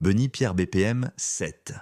Benny Pierre BPM 7.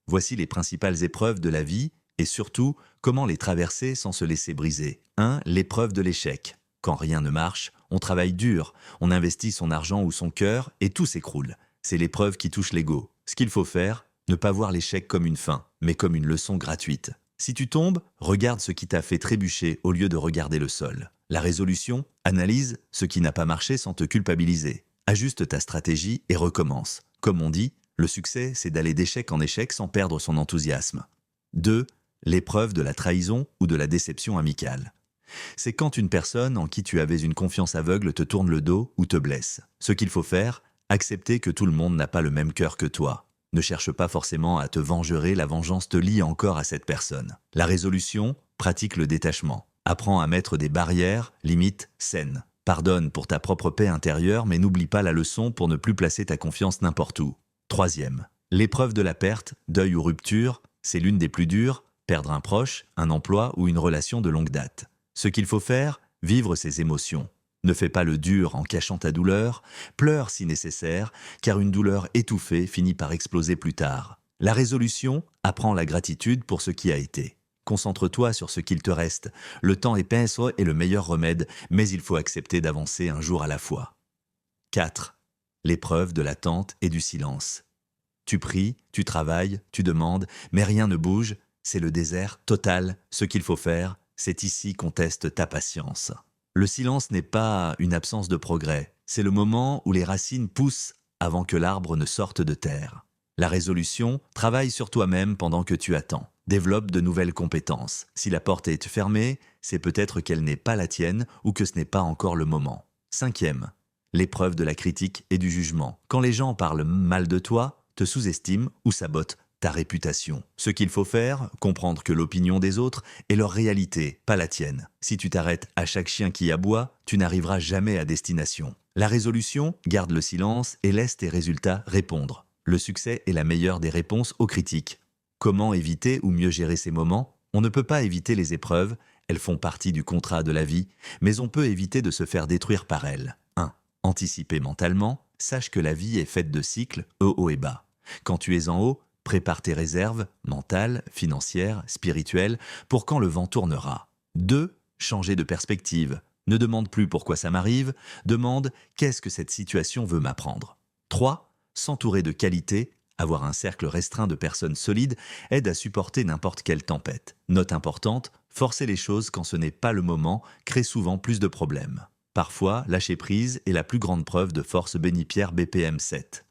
Voici les principales épreuves de la vie et surtout comment les traverser sans se laisser briser. 1. L'épreuve de l'échec. Quand rien ne marche, on travaille dur, on investit son argent ou son cœur et tout s'écroule. C'est l'épreuve qui touche l'ego. Ce qu'il faut faire, ne pas voir l'échec comme une fin, mais comme une leçon gratuite. Si tu tombes, regarde ce qui t'a fait trébucher au lieu de regarder le sol. La résolution, analyse ce qui n'a pas marché sans te culpabiliser. Ajuste ta stratégie et recommence. Comme on dit, le succès, c'est d'aller d'échec en échec sans perdre son enthousiasme. 2. L'épreuve de la trahison ou de la déception amicale. C'est quand une personne en qui tu avais une confiance aveugle te tourne le dos ou te blesse. Ce qu'il faut faire, accepter que tout le monde n'a pas le même cœur que toi. Ne cherche pas forcément à te venger, la vengeance te lie encore à cette personne. La résolution, pratique le détachement. Apprends à mettre des barrières, limites, saines. Pardonne pour ta propre paix intérieure, mais n'oublie pas la leçon pour ne plus placer ta confiance n'importe où. 3. L'épreuve de la perte, deuil ou rupture, c'est l'une des plus dures, perdre un proche, un emploi ou une relation de longue date. Ce qu'il faut faire, vivre ses émotions. Ne fais pas le dur en cachant ta douleur, pleure si nécessaire, car une douleur étouffée finit par exploser plus tard. La résolution, apprends la gratitude pour ce qui a été. Concentre-toi sur ce qu'il te reste. Le temps épaisse est le meilleur remède, mais il faut accepter d'avancer un jour à la fois. 4. L'épreuve de l'attente et du silence. Tu pries, tu travailles, tu demandes, mais rien ne bouge. C'est le désert total. Ce qu'il faut faire, c'est ici qu'on teste ta patience. Le silence n'est pas une absence de progrès. C'est le moment où les racines poussent avant que l'arbre ne sorte de terre. La résolution, travaille sur toi-même pendant que tu attends. Développe de nouvelles compétences. Si la porte est fermée, c'est peut-être qu'elle n'est pas la tienne ou que ce n'est pas encore le moment. 5. L'épreuve de la critique et du jugement. Quand les gens parlent mal de toi, te sous-estiment ou sabotent ta réputation. Ce qu'il faut faire, comprendre que l'opinion des autres est leur réalité, pas la tienne. Si tu t'arrêtes à chaque chien qui aboie, tu n'arriveras jamais à destination. La résolution, garde le silence et laisse tes résultats répondre. Le succès est la meilleure des réponses aux critiques. Comment éviter ou mieux gérer ces moments? On ne peut pas éviter les épreuves, elles font partie du contrat de la vie, mais on peut éviter de se faire détruire par elles. 1. Anticiper mentalement, sache que la vie est faite de cycles, hauts et bas. Quand tu es en haut, prépare tes réserves, mentales, financières, spirituelles, pour quand le vent tournera. 2. Changer de perspective. Ne demande plus pourquoi ça m'arrive, demande qu'est-ce que cette situation veut m'apprendre. 3. S'entourer de qualité, avoir un cercle restreint de personnes solides aide à supporter n'importe quelle tempête. Note importante, forcer les choses quand ce n'est pas le moment crée souvent plus de problèmes. Parfois, lâcher prise est la plus grande preuve de force. Benny Pierre BPM 7.